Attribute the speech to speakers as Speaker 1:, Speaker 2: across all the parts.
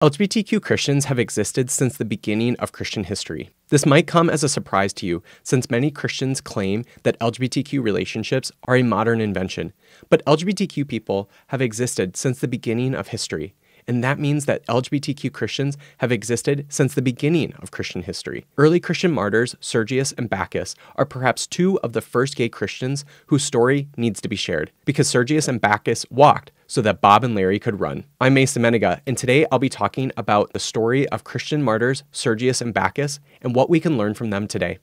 Speaker 1: LGBTQ Christians have existed since the beginning of Christian history. This might come as a surprise to you, since many Christians claim that LGBTQ relationships are a modern invention. But LGBTQ people have existed since the beginning of history. And that means that LGBTQ Christians have existed since the beginning of Christian history. Early Christian martyrs, Sergius and Bacchus, are perhaps two of the first gay Christians whose story needs to be shared, because Sergius and Bacchus walked so that Bob and Larry could run. I'm Mennenga, and today I'll be talking about the story of Christian martyrs, Sergius and Bacchus, and what we can learn from them today.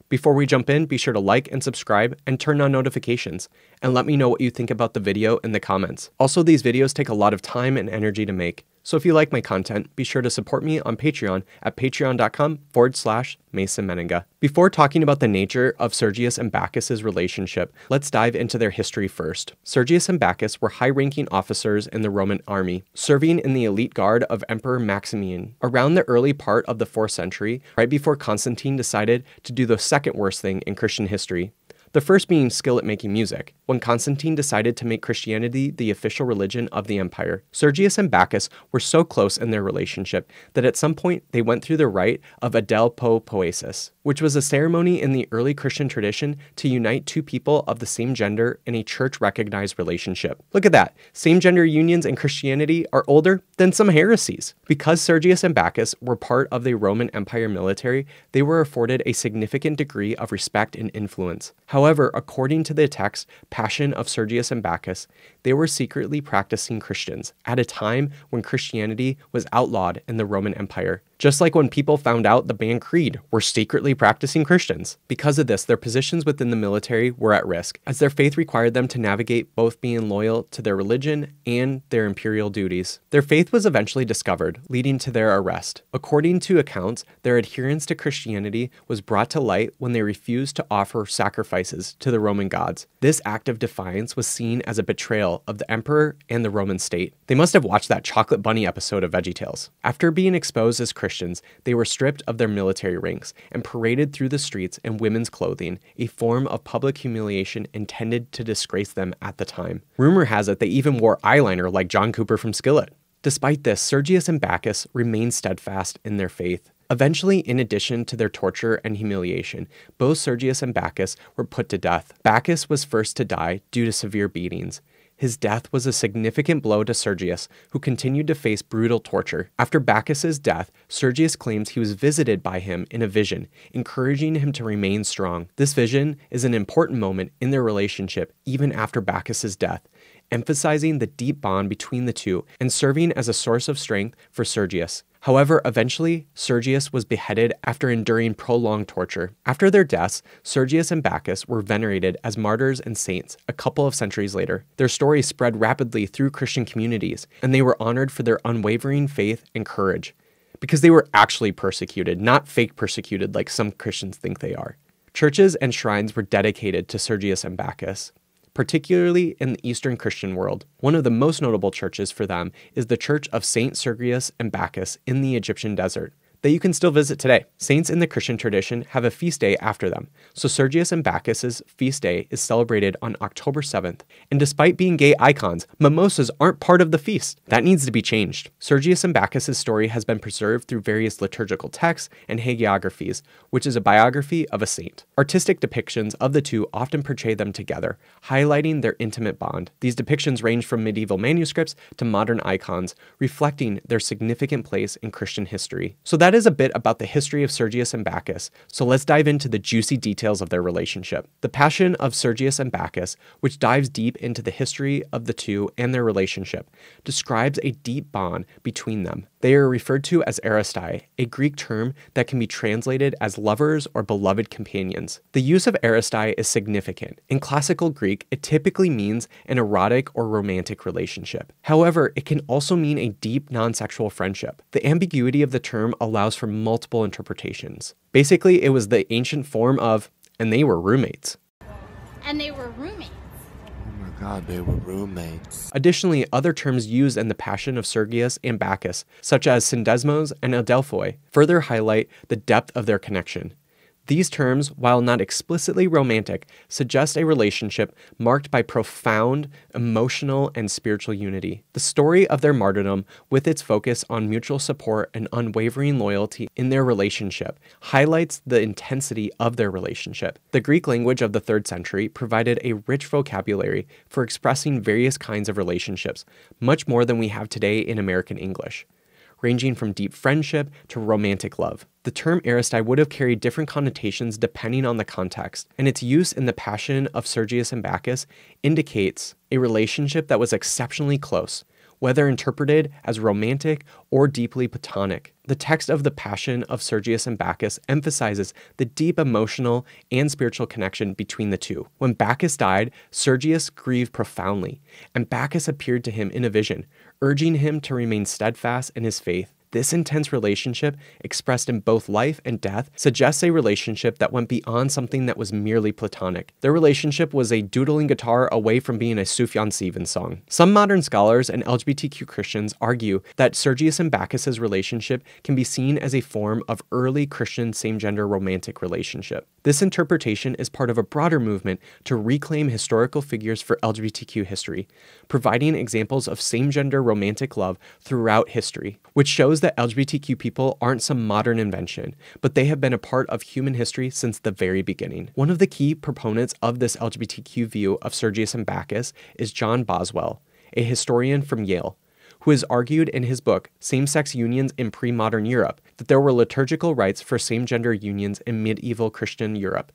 Speaker 1: Before we jump in, be sure to like and subscribe and turn on notifications, and let me know what you think about the video in the comments. Also, these videos take a lot of time and energy to make, so if you like my content, be sure to support me on Patreon at patreon.com/Mennenga. Before talking about the nature of Sergius and Bacchus' relationship, let's dive into their history first. Sergius and Bacchus were high-ranking officers in the Roman army, serving in the elite guard of Emperor Maximian. Around the early part of the 4th century, right before Constantine decided to do the second worst thing in Christian history, the first being skill at making music, when Constantine decided to make Christianity the official religion of the empire. Sergius and Bacchus were so close in their relationship that at some point they went through the rite of adelpopoesis, which was a ceremony in the early Christian tradition to unite two people of the same gender in a church-recognized relationship. Look at that. Same-gender unions in Christianity are older than some heresies. Because Sergius and Bacchus were part of the Roman Empire military, they were afforded a significant degree of respect and influence. However, according to the text Passion of Sergius and Bacchus, they were secretly practicing Christians at a time when Christianity was outlawed in the Roman Empire. Just like when people found out the band Creed were secretly practicing Christians. Because of this, their positions within the military were at risk, as their faith required them to navigate both being loyal to their religion and their imperial duties. Their faith was eventually discovered, leading to their arrest. According to accounts, their adherence to Christianity was brought to light when they refused to offer sacrifices to the Roman gods. This act of defiance was seen as a betrayal of the emperor and the Roman state. They must have watched that Chocolate Bunny episode of VeggieTales. After being exposed as Christians, they were stripped of their military ranks and paraded through the streets in women's clothing, a form of public humiliation intended to disgrace them at the time. Rumor has it they even wore eyeliner like John Cooper from Skillet. Despite this, Sergius and Bacchus remained steadfast in their faith. Eventually, in addition to their torture and humiliation, both Sergius and Bacchus were put to death. Bacchus was first to die due to severe beatings. His death was a significant blow to Sergius, who continued to face brutal torture. After Bacchus's death, Sergius claims he was visited by him in a vision, encouraging him to remain strong. This vision is an important moment in their relationship even after Bacchus's death, emphasizing the deep bond between the two and serving as a source of strength for Sergius. However, eventually, Sergius was beheaded after enduring prolonged torture. After their deaths, Sergius and Bacchus were venerated as martyrs and saints a couple of centuries later. Their story spread rapidly through Christian communities, and they were honored for their unwavering faith and courage, because they were actually persecuted, not fake persecuted like some Christians think they are. Churches and shrines were dedicated to Sergius and Bacchus, particularly in the Eastern Christian world. One of the most notable churches for them is the Church of Saint Sergius and Bacchus in the Egyptian desert, that you can still visit today. Saints in the Christian tradition have a feast day after them, so Sergius and Bacchus' feast day is celebrated on October 7th, and despite being gay icons, mimosas aren't part of the feast. That needs to be changed. Sergius and Bacchus' story has been preserved through various liturgical texts and hagiographies, which is a biography of a saint. Artistic depictions of the two often portray them together, highlighting their intimate bond. These depictions range from medieval manuscripts to modern icons, reflecting their significant place in Christian history. So that is a bit about the history of Sergius and Bacchus, so let's dive into the juicy details of their relationship. The Passion of Sergius and Bacchus, which dives deep into the history of the two and their relationship, describes a deep bond between them. They are referred to as Aristai, a Greek term that can be translated as lovers or beloved companions. The use of Aristai is significant. In classical Greek, it typically means an erotic or romantic relationship. However, it can also mean a deep non-sexual friendship. The ambiguity of the term allows for multiple interpretations. Basically, it was the ancient form of, and they were roommates.
Speaker 2: And they were roommates.
Speaker 3: God, they were roommates.
Speaker 1: Additionally, other terms used in the Passion of Sergius and Bacchus, such as syndesmos and adelphoi, further highlight the depth of their connection. These terms, while not explicitly romantic, suggest a relationship marked by profound emotional and spiritual unity. The story of their martyrdom, with its focus on mutual support and unwavering loyalty in their relationship, highlights the intensity of their relationship. The Greek language of the 3rd century provided a rich vocabulary for expressing various kinds of relationships, much more than we have today in American English, ranging from deep friendship to romantic love. The term Aristide would have carried different connotations depending on the context, and its use in the Passion of Sergius and Bacchus indicates a relationship that was exceptionally close, whether interpreted as romantic or deeply platonic. The text of the Passion of Sergius and Bacchus emphasizes the deep emotional and spiritual connection between the two. When Bacchus died, Sergius grieved profoundly, and Bacchus appeared to him in a vision, urging him to remain steadfast in his faith. This intense relationship, expressed in both life and death, suggests a relationship that went beyond something that was merely platonic. Their relationship was a doodling guitar away from being a Sufjan Stevens song. Some modern scholars and LGBTQ Christians argue that Sergius and Bacchus' relationship can be seen as a form of early Christian same-gender romantic relationship. This interpretation is part of a broader movement to reclaim historical figures for LGBTQ history, providing examples of same-gender romantic love throughout history, which shows that LGBTQ people aren't some modern invention, but they have been a part of human history since the very beginning. One of the key proponents of this LGBTQ view of Sergius and Bacchus is John Boswell, a historian from Yale, who has argued in his book, Same-Sex Unions in Pre-Modern Europe, that there were liturgical rites for same-gender unions in medieval Christian Europe.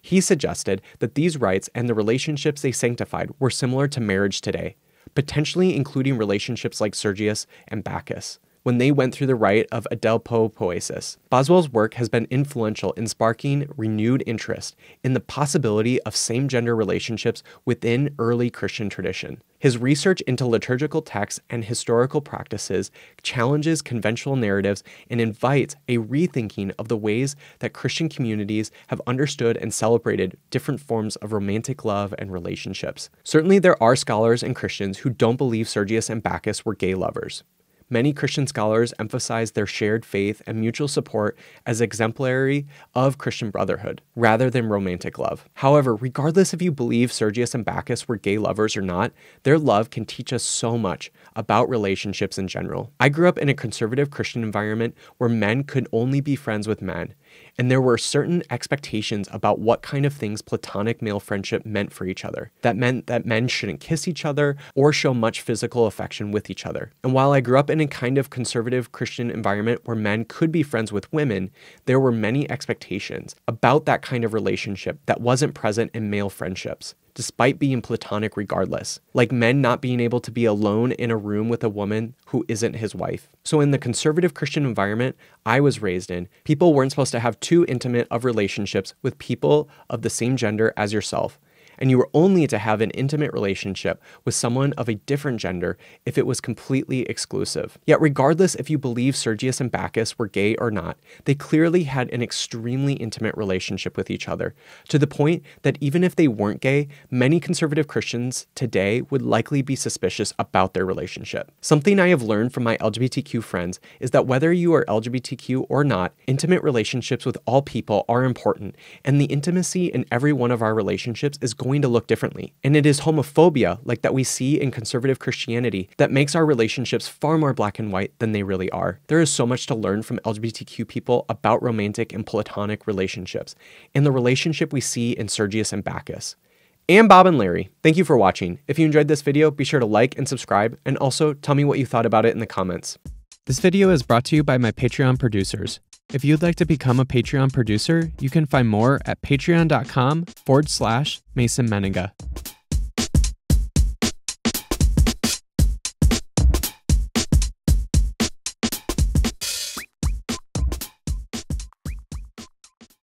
Speaker 1: He suggested that these rites and the relationships they sanctified were similar to marriage today, potentially including relationships like Sergius and Bacchus, when they went through the rite of adelpopoiesis. Boswell's work has been influential in sparking renewed interest in the possibility of same-gender relationships within early Christian tradition. His research into liturgical texts and historical practices challenges conventional narratives and invites a rethinking of the ways that Christian communities have understood and celebrated different forms of romantic love and relationships. Certainly, there are scholars and Christians who don't believe Sergius and Bacchus were gay lovers. Many Christian scholars emphasize their shared faith and mutual support as exemplary of Christian brotherhood, rather than romantic love. However, regardless if you believe Sergius and Bacchus were gay lovers or not, their love can teach us so much about relationships in general. I grew up in a conservative Christian environment where men could only be friends with men, and there were certain expectations about what kind of things platonic male friendship meant for each other. That meant that men shouldn't kiss each other or show much physical affection with each other. And while I grew up in a kind of conservative Christian environment where men could be friends with women, there were many expectations about that kind of relationship that wasn't present in male friendships, despite being platonic regardless, like men not being able to be alone in a room with a woman who isn't his wife. So in the conservative Christian environment I was raised in, people weren't supposed to have too intimate of relationships with people of the same gender as yourself, and you were only to have an intimate relationship with someone of a different gender if it was completely exclusive. Yet regardless if you believe Sergius and Bacchus were gay or not, they clearly had an extremely intimate relationship with each other, to the point that even if they weren't gay, many conservative Christians today would likely be suspicious about their relationship. Something I have learned from my LGBTQ friends is that whether you are LGBTQ or not, intimate relationships with all people are important, and the intimacy in every one of our relationships is going to look differently. And it is homophobia, like that we see in conservative Christianity, that makes our relationships far more black and white than they really are. There is so much to learn from LGBTQ people about romantic and platonic relationships, and the relationship we see in Sergius and Bacchus. And Bob and Larry, thank you for watching. If you enjoyed this video, be sure to like and subscribe, and also tell me what you thought about it in the comments. This video is brought to you by my Patreon producers. If you'd like to become a Patreon producer, you can find more at patreon.com/Mason Mennenga.